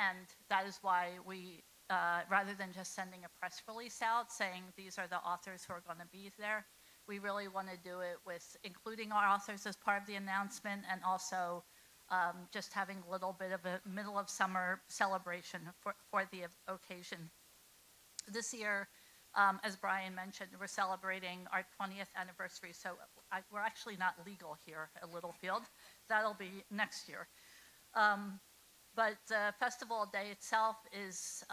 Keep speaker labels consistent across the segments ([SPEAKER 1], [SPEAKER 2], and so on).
[SPEAKER 1] And that is why we, rather than just sending a press release out saying these are the authors who are going to be there, we really want to do it with including our authors as part of the announcement, and also just having a little bit of a middle of summer celebration for the occasion. This year, as Brian mentioned, we're celebrating our 20th anniversary, so we're actually not legal here at Littlefield. That'll be next year. But the festival day itself is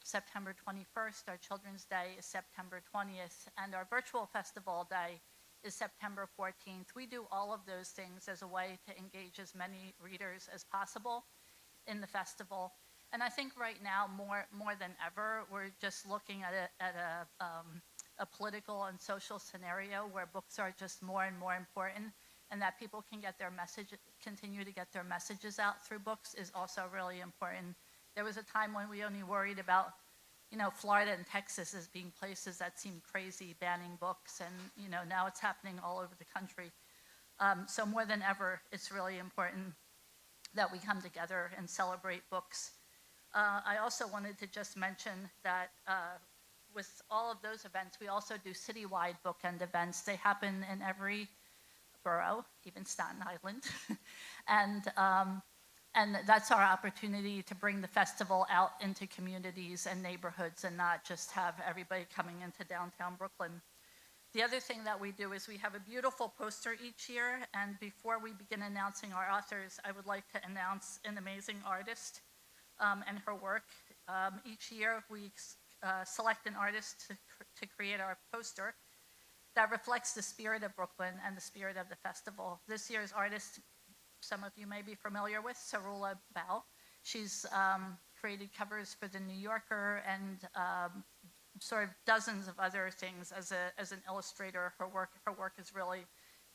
[SPEAKER 1] September 21st. Our Children's Day is September 20th, and our virtual festival day is September 14th. We do all of those things as a way to engage as many readers as possible in the festival. And I think right now, more than ever, we're just looking at a political and social scenario where books are just more and more important, and that people can get their continue to get their messages out through books is also really important. There was a time when we only worried about, Florida and Texas as being places that seemed crazy banning books, and now it's happening all over the country. So more than ever, it's really important that we come together and celebrate books. I also wanted to just mention that with all of those events, we also do citywide bookend events. They happen in every borough, even Staten Island. And that's our opportunity to bring the festival out into communities and neighborhoods and not just have everybody coming into downtown Brooklyn. The other thing that we do is we have a beautiful poster each year, and before we begin announcing our authors, I would like to announce an amazing artist and her work. Each year we select an artist to create our poster that reflects the spirit of Brooklyn and the spirit of the festival. This year's artist, some of you may be familiar with, Sarula Bao. She's created covers for The New Yorker and sort of dozens of other things as an illustrator. Her work has really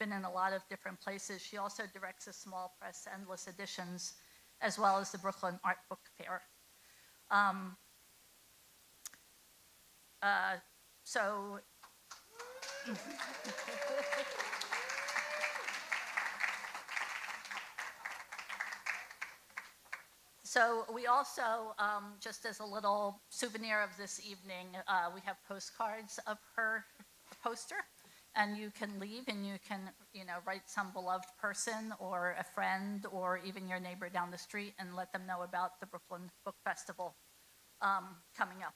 [SPEAKER 1] been in a lot of different places. She also directs a small press, Endless Editions, as well as the Brooklyn Art Book Fair. So we also, just as a little souvenir of this evening, we have postcards of her poster, and you can leave and you can, write some beloved person or a friend or even your neighbor down the street and let them know about the Brooklyn Book Festival coming up.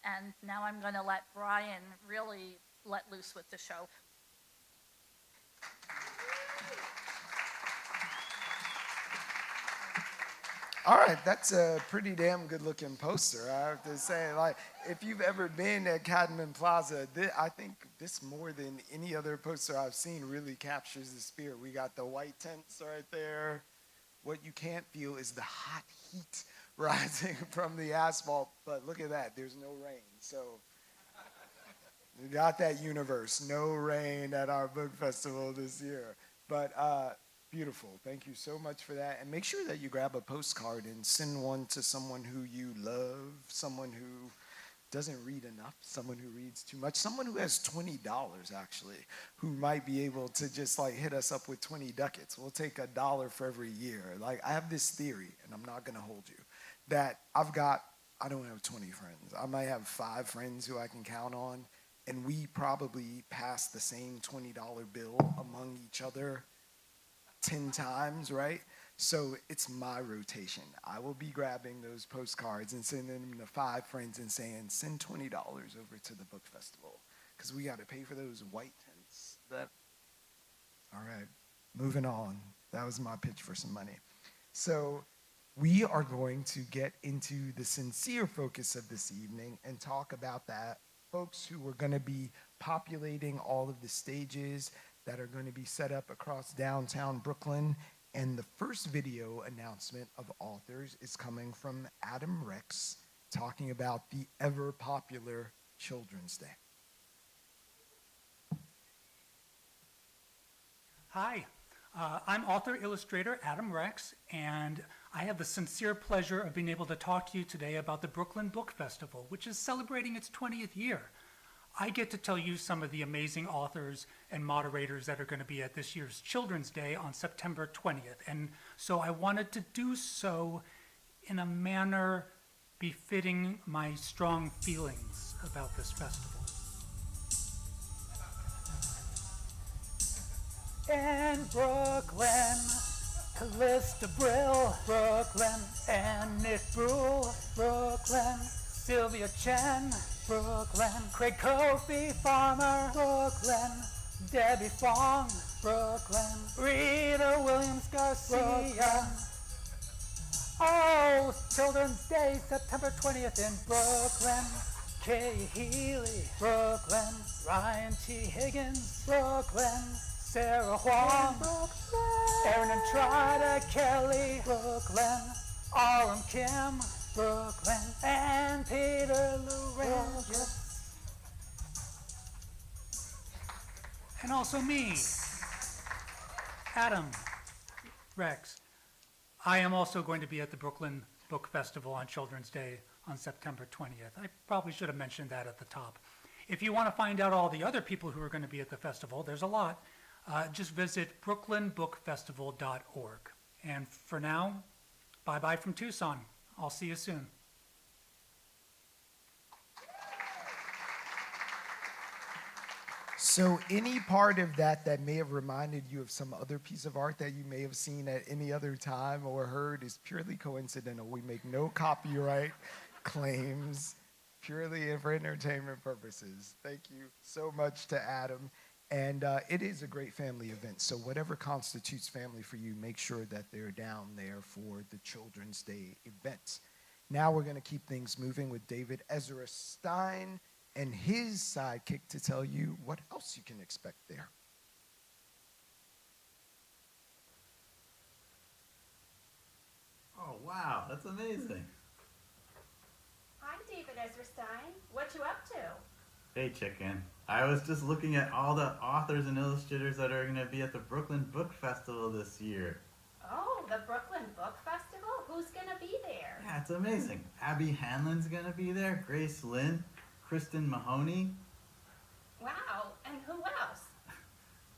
[SPEAKER 1] And now I'm going to let Brian really let loose with the show.
[SPEAKER 2] All right, that's a pretty damn good-looking poster, I have to say. Like, if you've ever been at Cadman Plaza, I think this more than any other poster I've seen really captures the spirit. We got the white tents right there. What you can't feel is the hot heat rising from the asphalt, but look at that, there's no rain. So we got that universe, no rain at our book festival this year. But beautiful. Thank you so much for that. And make sure that you grab a postcard and send one to someone who you love, someone who doesn't read enough, someone who reads too much, someone who has $20 actually, who might be able to just like hit us up with 20 ducats. We'll take $1 for every year. Like, I have this theory, and I'm not gonna hold you, that I don't have 20 friends. I might have 5 friends who I can count on, and we probably pass the same $20 bill among each other 10 times, right? So it's my rotation. I will be grabbing those postcards and sending them to 5 friends and saying, send $20 over to the book festival, because we got to pay for those white tents. All right, moving on. That was my pitch for some money. So we are going to get into the sincere focus of this evening and talk about that folks who are going to be populating all of the stages that are going to be set up across downtown Brooklyn. And the first video announcement of authors is coming from Adam Rex, talking about the ever-popular Children's Day.
[SPEAKER 3] Hi, I'm author-illustrator Adam Rex, and I have the sincere pleasure of being able to talk to you today about the Brooklyn Book Festival, which is celebrating its 20th year. I get to tell you some of the amazing authors and moderators that are going to be at this year's Children's Day on September 20th. And so I wanted to do so in a manner befitting my strong feelings about this festival. In Brooklyn, Callista Brill, Brooklyn, and Nick Brule, Brooklyn, Sylvia Chen, Brooklyn, Craig Kofi Farmer, Brooklyn, Debbie Fong, Brooklyn, Rita Williams Garcia, Brooklyn. Oh, Children's Day, September 20th in Brooklyn. Kay Healy, Brooklyn, Ryan T. Higgins, Brooklyn, Sarah Huang, Brooklyn, Aaron and Trida Kelly, Brooklyn, Aurum Kim, Brooklyn, and Peter Lurangis. And also me, Adam Rex. I am also going to be at the Brooklyn Book Festival on Children's Day on September 20th. I probably should have mentioned that at the top. If you want to find out all the other people who are going to be at the festival, there's a lot. Just visit brooklynbookfestival.org. And for now, bye-bye from Tucson. I'll see you soon.
[SPEAKER 2] So any part of that may have reminded you of some other piece of art that you may have seen at any other time or heard is purely coincidental. We make no copyright claims, purely for entertainment purposes. Thank you so much to Adam. And it is a great family event. So whatever constitutes family for you, make sure that they're down there for the Children's Day event. Now we're going to keep things moving with David Ezra Stein and his sidekick to tell you what else you can expect there.
[SPEAKER 4] Oh, wow, that's amazing.
[SPEAKER 5] I'm David Ezra Stein. What you up to?
[SPEAKER 4] Hey, Chicken. I was just looking at all the authors and illustrators that are going to be at the Brooklyn Book Festival this year.
[SPEAKER 5] Oh, the Brooklyn Book Festival? Who's gonna be there?
[SPEAKER 4] Yeah, it's amazing. Abby Hanlon's going to be there, Grace Lynn, Kristen Mahoney,
[SPEAKER 5] Wow, and who else?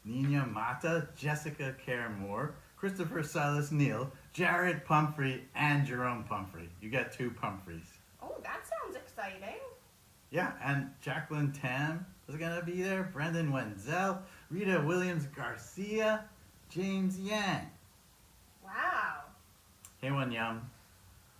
[SPEAKER 4] Nina Mata, Jessica Care-Moore, Christopher Silas Neal, Jared Pumphrey, and Jerome Pumphrey. You get 2 Pumphreys.
[SPEAKER 5] Oh, that sounds exciting.
[SPEAKER 4] Yeah, and Jacqueline Tam is going to be there, Brendan Wenzel, Rita Williams Garcia, James Yang,
[SPEAKER 5] Wow.
[SPEAKER 4] Heywan Yum,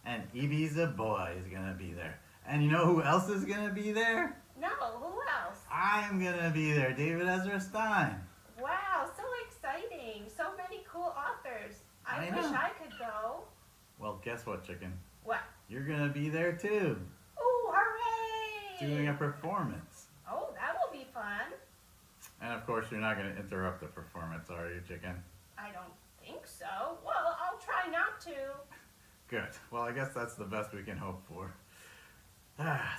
[SPEAKER 4] and Ibiza Boy is going to be there. And you know who else is going to be there?
[SPEAKER 5] No, who else?
[SPEAKER 4] I'm going to be there, David Ezra Stein.
[SPEAKER 5] Wow, so exciting. So many cool authors. I
[SPEAKER 4] I
[SPEAKER 5] wish
[SPEAKER 4] know.
[SPEAKER 5] I could go.
[SPEAKER 4] Well, guess what, Chicken?
[SPEAKER 5] What?
[SPEAKER 4] You're going to be there too,
[SPEAKER 5] Ooh, hooray!
[SPEAKER 4] doing a performance.
[SPEAKER 5] Oh, that will be fun.
[SPEAKER 4] And of course, you're not going to interrupt the performance, are you, Chicken?
[SPEAKER 5] I don't think so. Well, I'll try not to.
[SPEAKER 4] Good. Well, I guess that's the best we can hope for.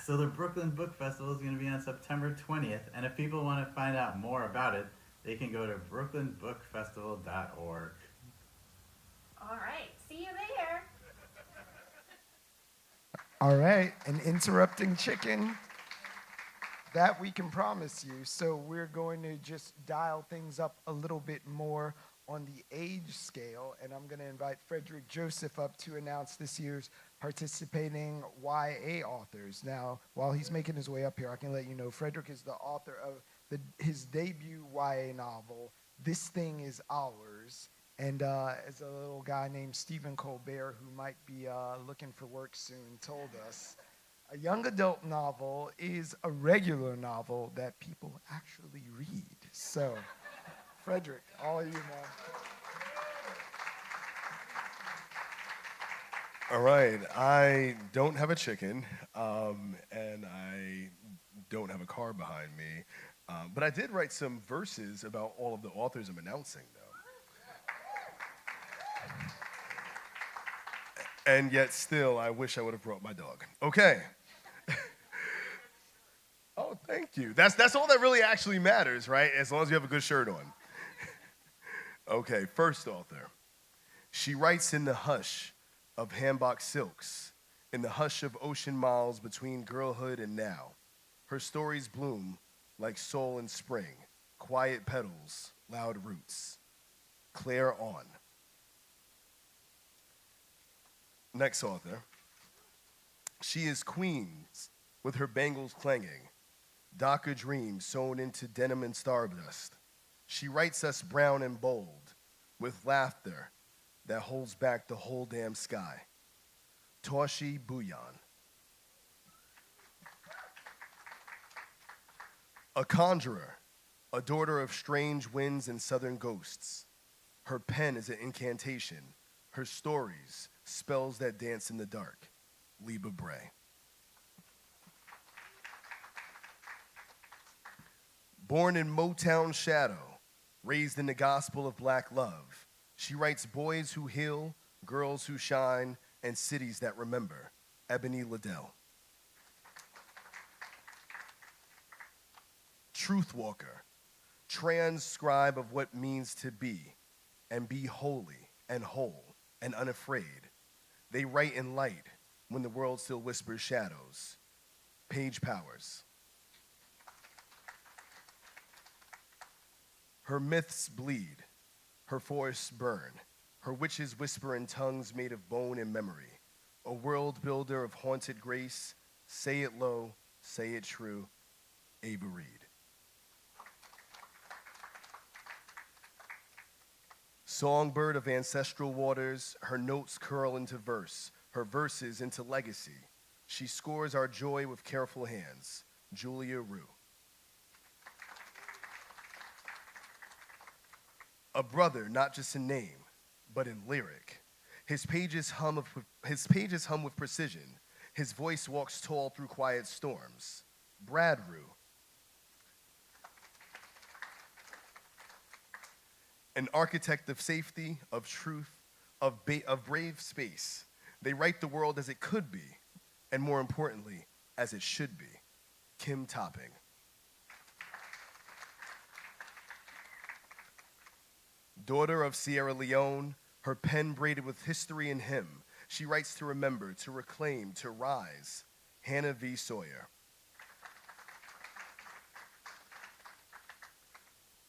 [SPEAKER 4] So the Brooklyn Book Festival is going to be on September 20th, and if people want to find out more about it, they can go to brooklynbookfestival.org.
[SPEAKER 5] All right, see you there.
[SPEAKER 2] All right, an interrupting chicken. That we can promise you. So we're going to just dial things up a little bit more on the age scale, and I'm going to invite Frederick Joseph up to announce this year's participating YA authors. Now, while he's making his way up here, I can let you know Frederick is the author of his debut YA novel, This Thing Is Ours, and as a little guy named Stephen Colbert, who might be looking for work soon, told us, a young adult novel is a regular novel that people actually read. So, Frederick, all you, man.
[SPEAKER 6] All right, I don't have a chicken, and I don't have a car behind me, but I did write some verses about all of the authors I'm announcing, though. And yet still, I wish I would have brought my dog. Okay. Oh, thank you. That's all that really actually matters, right? As long as you have a good shirt on. Okay, first author. She writes in the hush of hanbok silks, in the hush of ocean miles between girlhood and now. Her stories bloom like soul in spring, quiet petals, loud roots. Claire On. Next author. She is Queens with her bangles clanging, DACA dreams sewn into denim and stardust. She writes us brown and bold with laughter that holds back the whole damn sky. Toshi Buyan. A conjurer, a daughter of strange winds and southern ghosts. Her pen is an incantation. Her stories, spells that dance in the dark. Liba Bray. Born in Motown shadow, raised in the gospel of black love, she writes boys who heal, girls who shine, and cities that remember. Ebony Liddell. Truth walker, transcribe of what means to be, and be holy and whole and unafraid. They write in light when the world still whispers shadows. Paige Powers. Her myths bleed, her forests burn, her witches whisper in tongues made of bone and memory. A world builder of haunted grace, say it low, say it true, Ava Reed. Songbird of ancestral waters, her notes curl into verse, her verses into legacy. She scores our joy with careful hands. Julia Rue. A brother, not just in name, but in lyric. His pages hum with precision. His voice walks tall through quiet storms. Brad Rue. An architect of safety, of truth, of brave space. They write the world as it could be, and more importantly, as it should be. Kim Topping. Daughter of Sierra Leone, her pen braided with history and hymn. She writes to remember, to reclaim, to rise. Hannah V. Sawyer.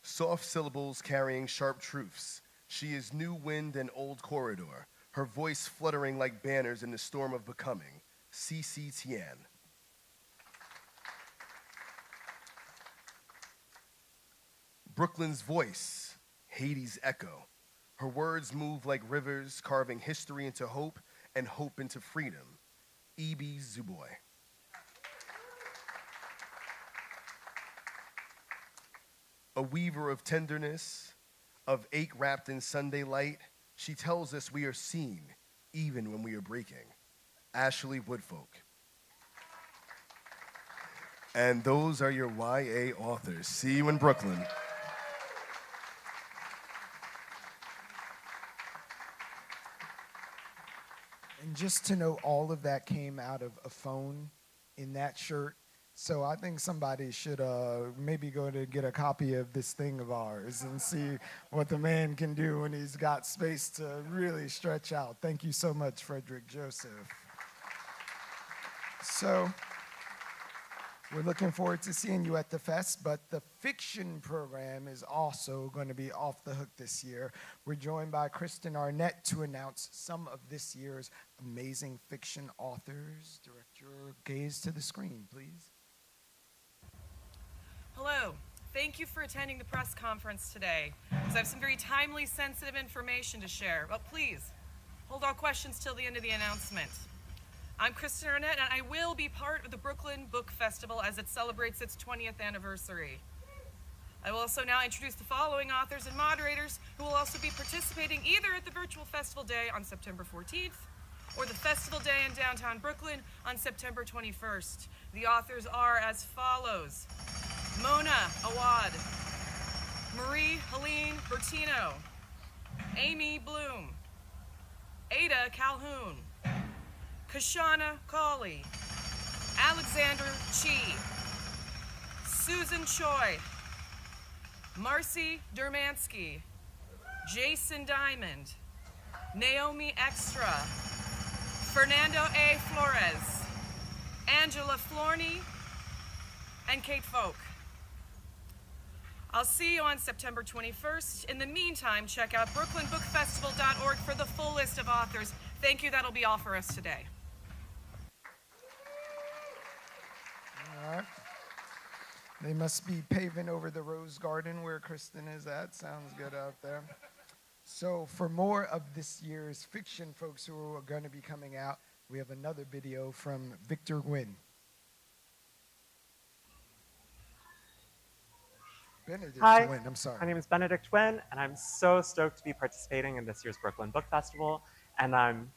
[SPEAKER 6] Soft syllables carrying sharp truths. She is new wind and old corridor, her voice fluttering like banners in the storm of becoming. C.C. Tian. Brooklyn's voice, Haiti's echo. Her words move like rivers, carving history into hope and hope into freedom. E.B. Zuboy. A weaver of tenderness, of ache wrapped in Sunday light, she tells us we are seen even when we are breaking. Ashley Woodfolk. And those are your YA authors. See you in Brooklyn.
[SPEAKER 2] And just to know, all of that came out of a phone in that shirt. So I think somebody should maybe go to get a copy of this thing of ours and see what the man can do when he's got space to really stretch out. Thank you so much, Frederick Joseph. So we're looking forward to seeing you at the fest, but the fiction program is also going to be off the hook this year. We're joined by Kristin Arnett to announce some of this year's amazing fiction authors. Direct your gaze to the screen, please.
[SPEAKER 7] Hello. Thank you for attending the press conference today, because I have some very timely, sensitive information to share. But please, hold all questions till the end of the announcement. I'm Kristin Arnett, and I will be part of the Brooklyn Book Festival as it celebrates its 20th anniversary. I will also now introduce the following authors and moderators who will also be participating either at the virtual festival day on September 14th or the festival day in downtown Brooklyn on September 21st. The authors are as follows: Mona Awad, Marie Helene Bertino, Amy Bloom, Ada Calhoun, Kashana Cawley, Alexander Chi, Susan Choi, Marcy Dermansky, Jason Diamond, Naomi Extra, Fernando A. Flores, Angela Florney, and Kate Folk. I'll see you on September 21st. In the meantime, check out brooklynbookfestival.org for the full list of authors Thank you. That'll be all for us today.
[SPEAKER 2] All right. They must be paving over the rose garden where Kristin is at. Sounds good out there. So for more of this year's fiction folks who are going to be coming out, we have another video from Victor Nguyen. Benedict
[SPEAKER 8] Hi,
[SPEAKER 2] Nguyen, I'm sorry.
[SPEAKER 8] my name is Benedict Nguyễn, and I'm so stoked to be participating in this year's Brooklyn Book Festival, and I'm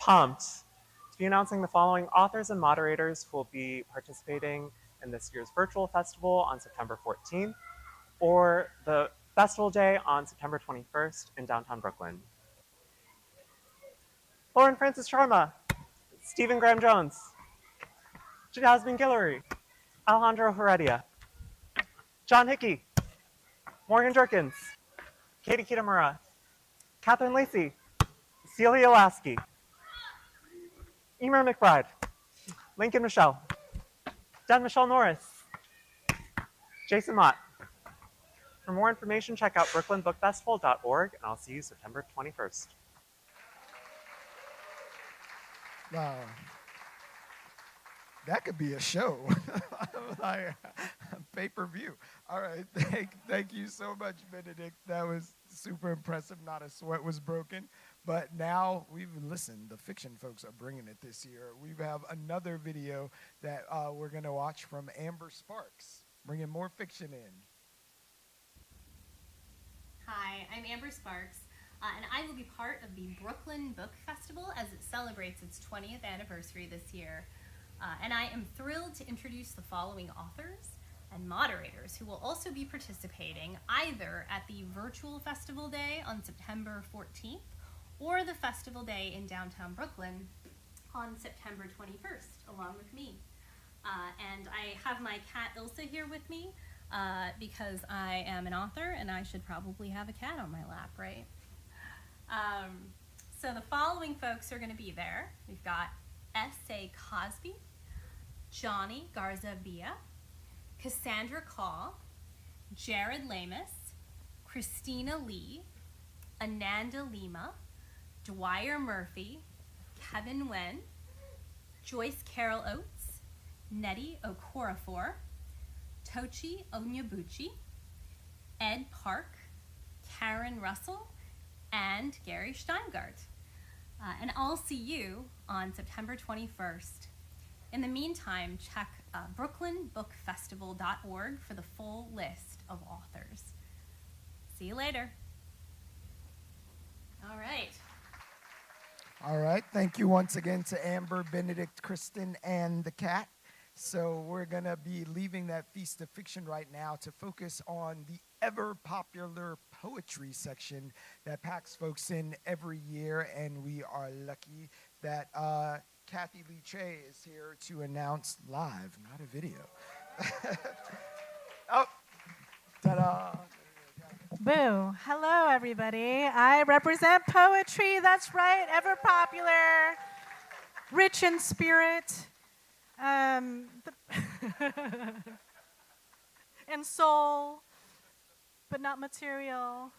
[SPEAKER 8] pumped to be announcing the following authors and moderators who will be participating in this year's virtual festival on September 14th, or the festival day on September 21st in downtown Brooklyn. Lauren Francis Sharma, Stephen Graham Jones, Jasmine Guillory, Alejandro Heredia, John Hickey, Morgan Jerkins, Katie Kitamura, Catherine Lacey, Celia Lasky, Emer McBride, Lincoln Michelle, Dan Michelle Norris, Jason Mott. For more information, check out brooklynbookfestival.org, and I'll see you September 21st.
[SPEAKER 2] Wow. That could be a show, like pay-per-view. All right, thank you so much, Benedict. That was super impressive. Not a sweat was broken. But now the fiction folks are bringing it this year. We have another video that we're going to watch from Amber Sparks, bringing more fiction in.
[SPEAKER 9] Hi, I'm Amber Sparks, and I will be part of the Brooklyn Book Festival as it celebrates its 20th anniversary this year. And I am thrilled to introduce the following authors and moderators who will also be participating either at the virtual festival day on September 14th or the festival day in downtown Brooklyn on September 21st, along with me. And I have my cat Ilsa here with me because I am an author and I should probably have a cat on my lap, right? So the following folks are going to be there. We've got S.A. Cosby, Johnny Garza Villa, Cassandra Call, Jared Lamus, Christina Lee, Ananda Lima, Dwyer Murphy, Kevin Wen, Joyce Carol Oates, Nettie Okorafor, Tochi Onyebuchi, Ed Park, Karen Russell, and Gary Steingart. And I'll see you on September 21st. In the meantime, check brooklynbookfestival.org for the full list of authors. See you later. All right.
[SPEAKER 2] All right, thank you once again to Amber, Benedict, Kristin, and the cat. So we're going to be leaving that Feast of Fiction right now to focus on the ever-popular poetry section that packs folks in every year, and we are lucky that Cathy Linh Che is here to announce live, not a video. Oh, ta-da.
[SPEAKER 10] Boo. Hello, everybody. I represent poetry. That's right, ever popular, rich in spirit, and soul, but not material.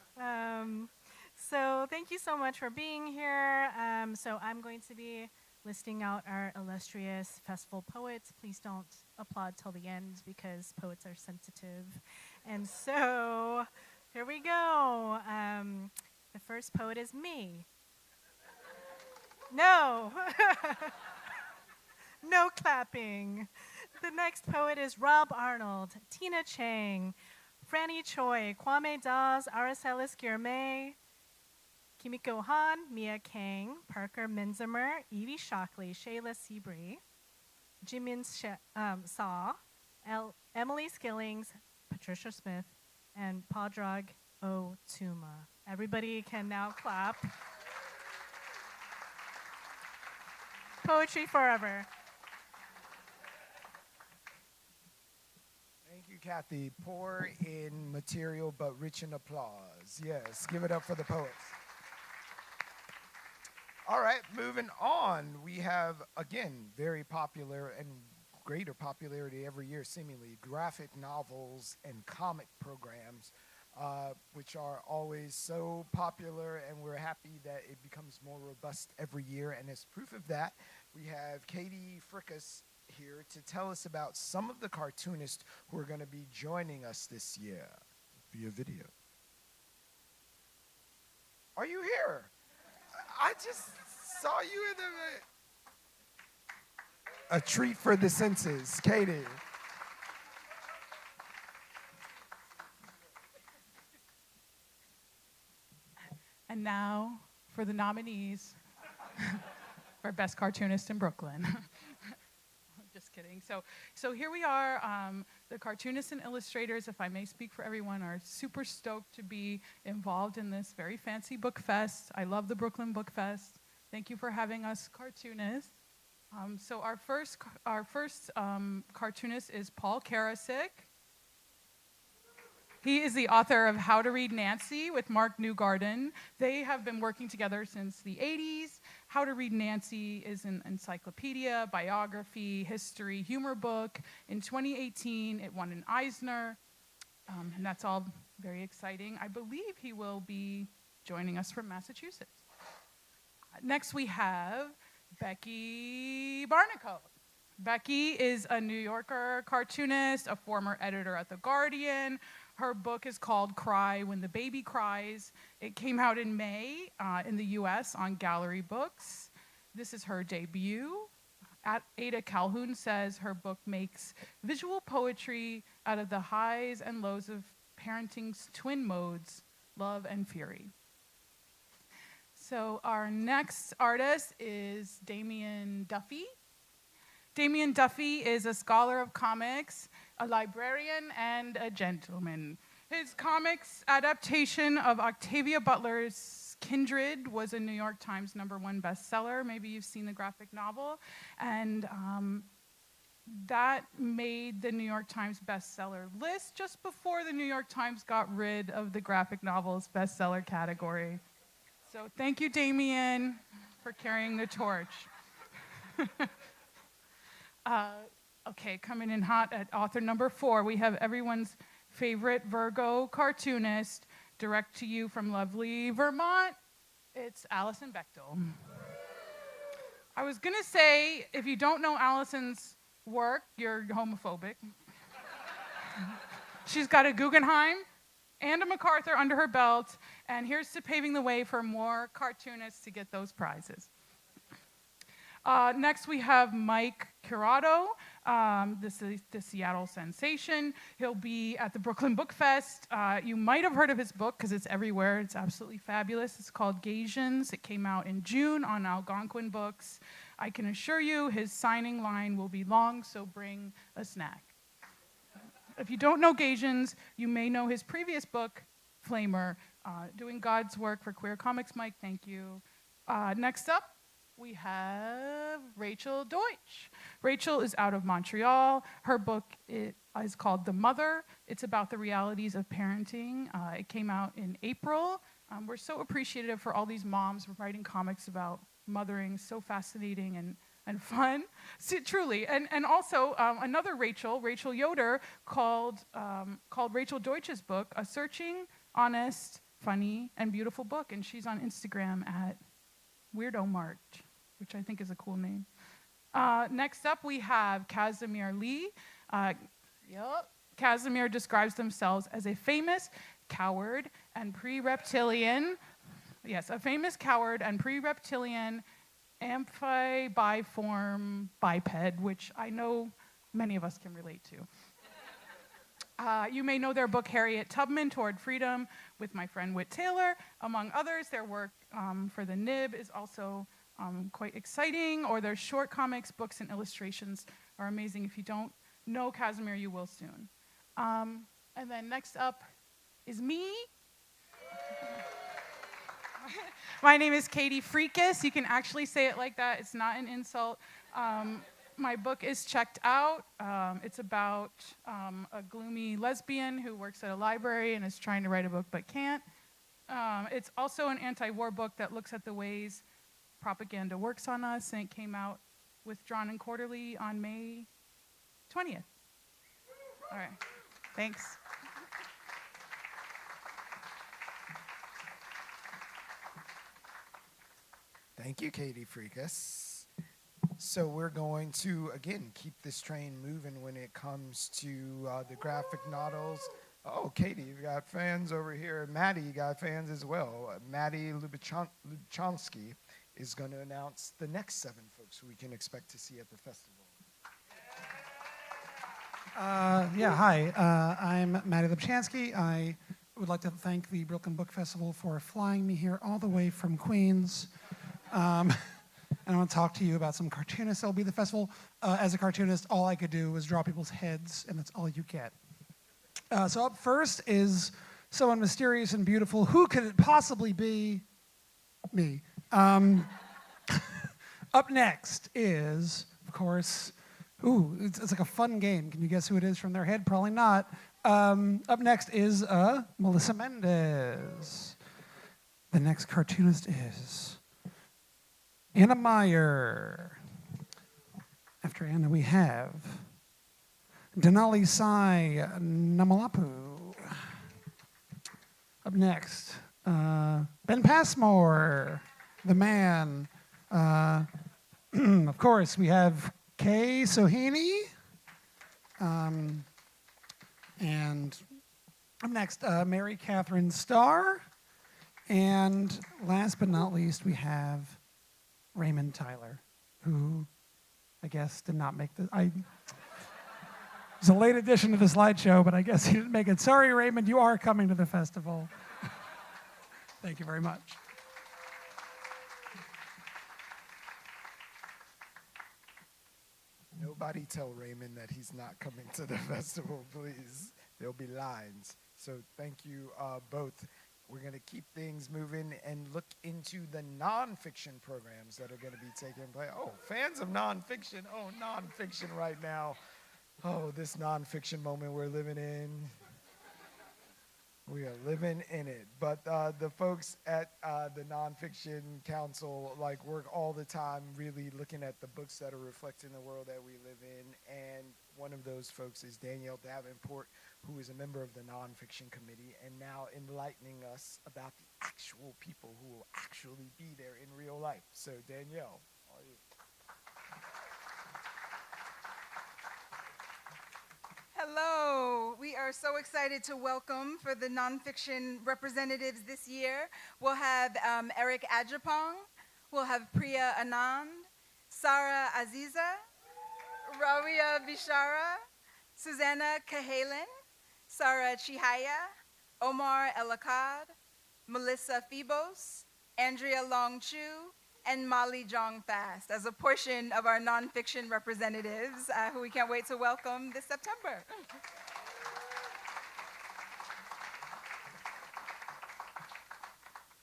[SPEAKER 10] So thank you so much for being here. So I'm going to be listing out our illustrious festival poets. Please don't applaud till the end because poets are sensitive. And so here we go. The first poet is me. No. No clapping. The next poet is Rob Arnold, Tina Chang, Franny Choi, Kwame Dawes, Aracelis Guillermay, Kimiko Han, Mia Kang, Parker Minzimer, Evie Shockley, Shayla Seabree, Jimin Saw, Emily Skillings, Patricia Smith, and Padraig Otuma. Everybody can now clap. Poetry forever.
[SPEAKER 2] Thank you, Cathy. Poor in material, but rich in applause. Yes, give it up for the poets. All right, moving on. We have, again, very popular and greater popularity every year, seemingly, graphic novels and comic programs. which are always so popular, and we're happy that it becomes more robust every year. And as proof of that, we have Katie Fricas here to tell us about some of the cartoonists who are going to be joining us this year via video. Are you here? I just saw you in the... A treat for the senses. Katie.
[SPEAKER 11] And now for the nominees for Best Cartoonist in Brooklyn. Just kidding. So here we are. The cartoonists and illustrators, if I may speak for everyone, are super stoked to be involved in this very fancy book fest. I love the Brooklyn Book Fest. Thank you for having us cartoonists. So our first cartoonist is Paul Karasik. He is the author of How to Read Nancy with Mark Newgarden. They have been working together since the 80s. How to Read Nancy is an encyclopedia, biography, history, humor book. In 2018, it won an Eisner, and that's all very exciting. I believe he will be joining us from Massachusetts. Next, we have Becky Barnicoat. Becky is a New Yorker cartoonist, a former editor at The Guardian. Her book is called Cry When the Baby Cries. It came out in May in the US on Gallery Books. This is her debut. Ada Calhoun says her book makes visual poetry out of the highs and lows of parenting's twin modes, love and fury. So our next artist is Damien Duffy. Damien Duffy is a scholar of comics, a librarian, and a gentleman. His comics adaptation of Octavia Butler's Kindred was a New York Times #1 bestseller. Maybe you've seen the graphic novel. And that made the New York Times bestseller list just before the New York Times got rid of the graphic novels bestseller category. So thank you, Damien, for carrying the torch. Okay, coming in hot at author #4, we have everyone's favorite Virgo cartoonist, direct to you from lovely Vermont. It's Alison Bechtel. I was gonna say, if you don't know Alison's work, you're homophobic. She's got a Guggenheim and a MacArthur under her belt, and here's to paving the way for more cartoonists to get those prizes. Next, we have Mike Curato. This is the Seattle sensation. He'll be at the Brooklyn Book Fest. You might have heard of his book because it's everywhere. It's absolutely fabulous. It's called Gasians. It came out in June on Algonquin Books. I can assure you his signing line will be long, so bring a snack. If you don't know Gasians, you may know his previous book, Flamer, Doing God's Work for Queer Comics. Mike, thank you. Next up, we have Rachel Deutsch. Rachel is out of Montreal. Her book is called The Mother. It's about the realities of parenting. It came out in April. We're so appreciative for all these moms writing comics about mothering, so fascinating and fun. So, truly. And also another Rachel Yoder, called Rachel Deutsch's book, a searching, honest, funny, and beautiful book. And she's on Instagram at Weirdo Mart, which I think is a cool name. Next up, we have Casimir Lee. Casimir describes themselves as a famous coward and pre-reptilian. Yes, a famous coward and pre-reptilian amphibiform biped, which I know many of us can relate to. You may know their book, Harriet Tubman, Toward Freedom, with my friend Whit Taylor, among others. Their work for the Nib is also quite exciting, or their short comics, books, and illustrations are amazing. If you don't know Casimir, you will soon. And then next up is me. My name is Katie Fricas. You can actually say it like that. It's not an insult. My book is checked out. It's about a gloomy lesbian who works at a library and is trying to write a book but can't. It's also an anti-war book that looks at the ways propaganda works on us, and it came out with Drawn and Quarterly on May 20th. All right, thanks.
[SPEAKER 2] Thank you, Katie Fricas. So we're going to, again, keep this train moving when it comes to the graphic novels. Oh, Katie, you've got fans over here. Mattie, you got fans as well. Mattie Lubchansky is going to announce the next 7 folks we can expect to see at the festival.
[SPEAKER 12] Hi. I'm Mattie Lubchansky. I would like to thank the Brooklyn Book Festival for flying me here all the way from Queens. And I want to talk to you about some cartoonists that will be at the festival. As a cartoonist, all I could do was draw people's heads, and that's all you get. So up first is someone mysterious and beautiful. Who could it possibly be? Me. Up next is, of course, it's like a fun game. Can you guess who it is from their head? Probably not. Up next is Melissa Mendez. The next cartoonist is Anna Meyer. After Anna, we have Denali Sai Namalapu. Up next, Ben Passmore, the man. Of course, we have Kay Sohini. And up next, Mary Catherine Starr. And last but not least, we have Raymond Tyler, who I guess did not make the... It was a late addition to the slideshow, but I guess he didn't make it. Sorry, Raymond, you are coming to the festival. Thank you very much.
[SPEAKER 2] Nobody tell Raymond that he's not coming to the festival, please. There'll be lines. So thank you both. We're going to keep things moving and look into the nonfiction programs that are going to be taking place. Oh, fans of nonfiction. Oh, nonfiction right now. Oh, this nonfiction moment we're living in. We are living in it. But the folks at the Nonfiction Council work all the time really looking at the books that are reflecting the world that we live in. And one of those folks is Danielle Davenport, who is a member of the Nonfiction Committee and now enlightening us about the actual people who will actually be there in real life. So Danielle, are you?
[SPEAKER 13] Hello. We are so excited to welcome for the nonfiction representatives this year. We'll have Eric Ajapong. We'll have Priya Anand, Sara Aziza, Rawia Bishara, Susanna Cahalan, Sarah Chihaya, Omar Elakad, Melissa Phoebos, Andrea Long Chu, and Molly Jong Fast as a portion of our nonfiction representatives who we can't wait to welcome this September.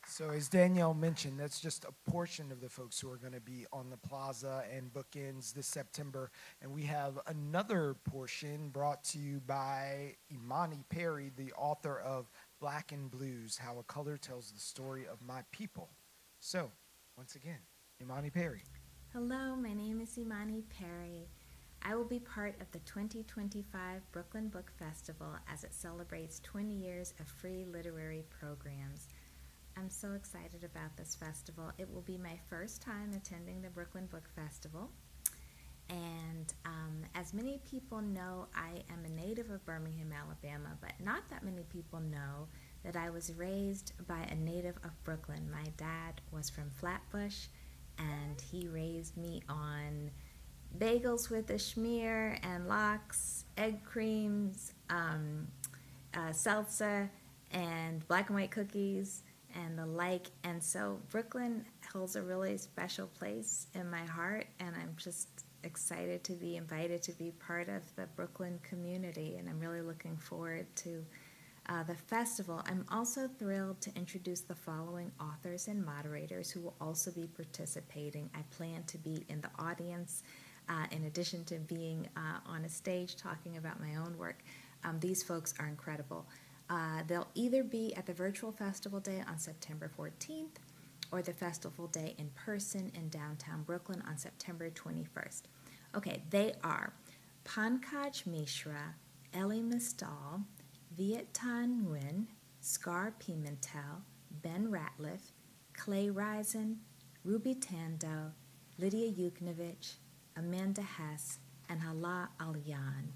[SPEAKER 2] So as Danielle mentioned, that's just a portion of the folks who are going to be on the plaza and bookends this September. And we have another portion brought to you by Imani Perry, the author of Black and Blues, How a Color Tells the Story of My People. So, once again, Imani Perry.
[SPEAKER 14] Hello, my name is Imani Perry. I will be part of the 2025 Brooklyn Book Festival as it celebrates 20 years of free literary programs. I'm so excited about this festival. It will be my first time attending the Brooklyn Book Festival. And as many people know, I am a native of Birmingham, Alabama, but not that many people know that I was raised by a native of Brooklyn. My dad was from Flatbush, and he raised me on bagels with a schmear and lox, egg creams, salsa, and black and white cookies, and the like. And so Brooklyn holds a really special place in my heart, and I'm just excited to be invited to be part of the Brooklyn community, and I'm really looking forward to the festival. I'm also thrilled to introduce the following authors and moderators who will also be participating. I plan to be in the audience in addition to being on a stage talking about my own work. These folks are incredible. They'll either be at the virtual festival day on September 14th or the festival day in person in downtown Brooklyn on September 21st. Okay, they are Pankaj Mishra, Ellie Mistal, Viet Thanh Nguyen, Scar Pimentel, Ben Ratliff, Clay Risen, Ruby Tando, Lydia Yuknovich, Amanda Hess, and Hala Aliyan.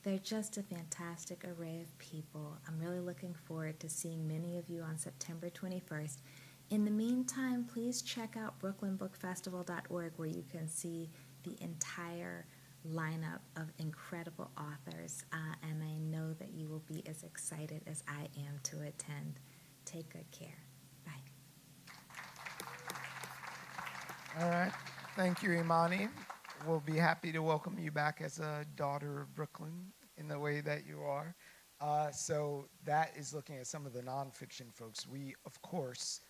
[SPEAKER 14] They're just a fantastic array of people. I'm really looking forward to seeing many of you on September 21st. In the meantime, please check out brooklynbookfestival.org, where you can see the entire lineup of incredible authors, and I know that you will be as excited as I am to attend. Take good care. Bye.
[SPEAKER 2] All right. Thank you, Imani. We'll be happy to welcome you back as a daughter of Brooklyn in the way that you are. So that is looking at some of the nonfiction folks. We, of course,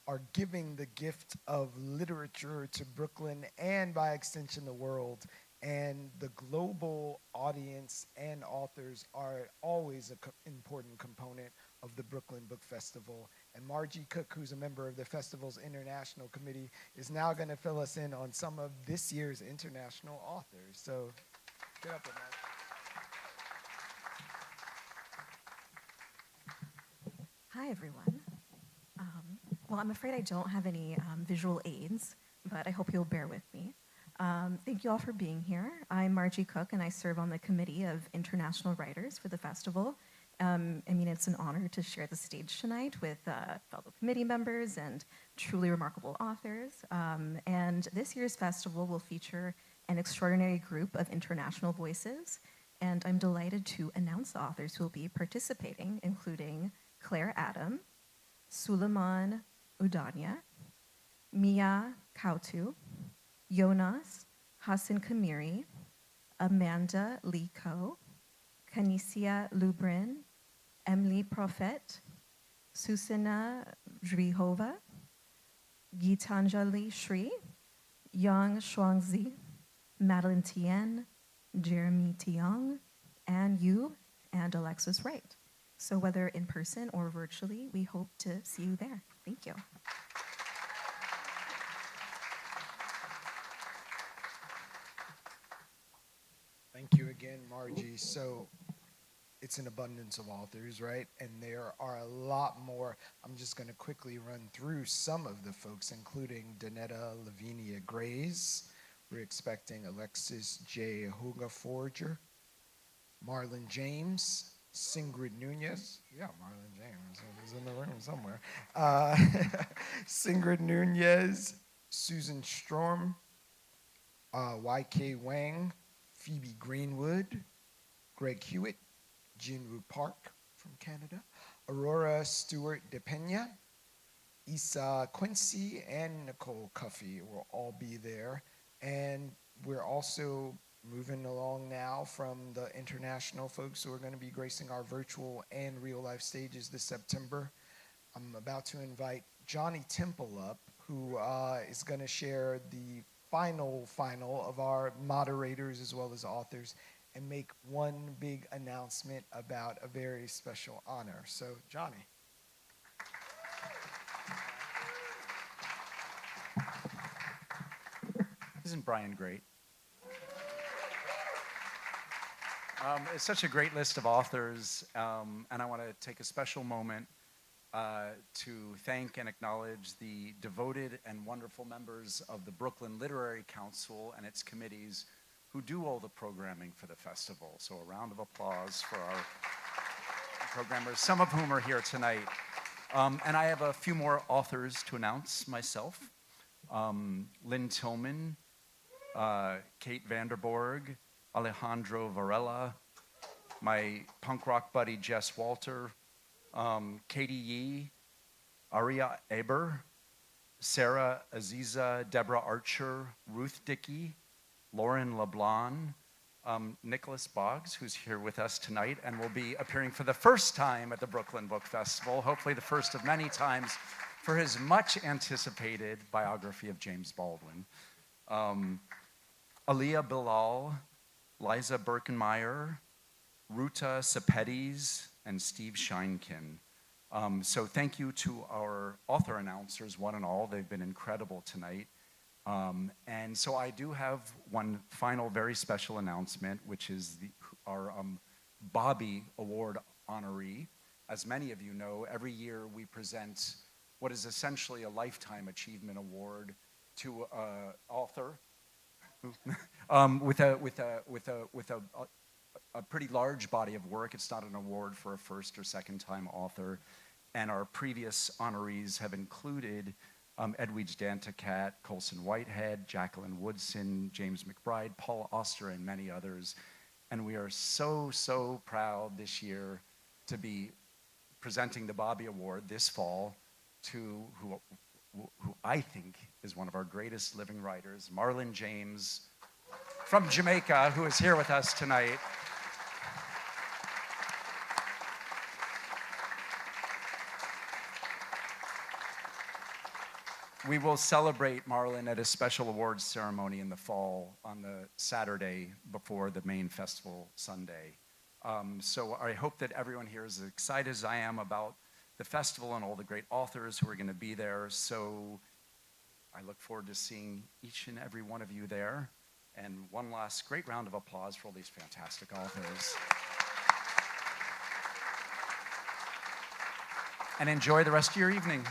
[SPEAKER 2] are giving the gift of literature to Brooklyn and, by extension, the world. And the global audience and authors are always an important component of the Brooklyn Book Festival. And Margie Cook, who's a member of the festival's international committee, is now going to fill us in on some of this year's international authors. So get up on that.
[SPEAKER 15] Hi, everyone. Well, I'm afraid I don't have any visual aids, but I hope you'll bear with me. Thank you all for being here. I'm Margie Cook, and I serve on the committee of international writers for the festival. I mean, it's an honor to share the stage tonight with fellow committee members and truly remarkable authors. And this year's festival will feature an extraordinary group of international voices, and I'm delighted to announce the authors who will be participating, including Claire Adam, Suleiman Udania, Mia Kautu, Jonas Hassan Kamiri, Amanda Liko, Kanisia Lubrin, Emily Prophet, Susana Drihova, Gitanjali Shri, Yang Shuangzi, Madeline Tien, Jeremy Tiong, and you and Alexis Wright. So whether in person or virtually, we hope to see you there. Thank you.
[SPEAKER 2] Thank you again, Margie. So it's an abundance of authors, right? And there are a lot more. I'm just going to quickly run through some of the folks, including Donetta Lavinia Grays. We're expecting Alexis J. Huga-Forger, Marlon James, Singrid Nunez. Yeah, Marlon James is in the room somewhere. Singrid Nunez, Susan Strom, Y.K. Wang, Phoebe Greenwood, Greg Hewitt, Jinwoo Park from Canada, Aurora Stewart de Pena, Issa Quincy, and Nicole Cuffey will all be there. And we're also moving along now from the international folks who are going to be gracing our virtual and real-life stages this September. I'm about to invite Johnny Temple up, who is going to share the final of our moderators as well as authors and make one big announcement about a very special honor. So, Johnny.
[SPEAKER 16] Isn't Brian great? It's such a great list of authors, and I want to take a special moment to thank and acknowledge the devoted and wonderful members of the Brooklyn Literary Council and its committees who do all the programming for the festival. So a round of applause for our programmers, some of whom are here tonight. And I have a few more authors to announce myself. Lynn Tillman, Kate Vanderborg, Alejandro Varela, my punk rock buddy Jess Walter, Katie Yee, Aria Eber, Sarah Aziza, Deborah Archer, Ruth Dickey, Lauren LeBlanc, Nicholas Boggs, who's here with us tonight and will be appearing for the first time at the Brooklyn Book Festival, hopefully the first of many times, for his much anticipated biography of James Baldwin. Aliyah Bilal, Liza Birkenmeyer, Ruta Sepetys, and Steve Scheinkin. So thank you to our author announcers, one and all. They've been incredible tonight. And so I do have one final very special announcement, which is our BoBi Award honoree. As many of you know, every year we present what is essentially a Lifetime Achievement Award to an author with a pretty large body of work. It's not an award for a first or second time author. And our previous honorees have included Edwidge Danticat, Colson Whitehead, Jacqueline Woodson, James McBride, Paul Auster, and many others. And we are so, so proud this year to be presenting the BoBi Award this fall to who I think is one of our greatest living writers, Marlon James from Jamaica, who is here with us tonight. We will celebrate Marlon at a special awards ceremony in the fall on the Saturday before the main festival Sunday. So I hope that everyone here is as excited as I am about the festival and all the great authors who are going to be there. So I look forward to seeing each and every one of you there. And one last great round of applause for all these fantastic authors. And enjoy the rest of your evening.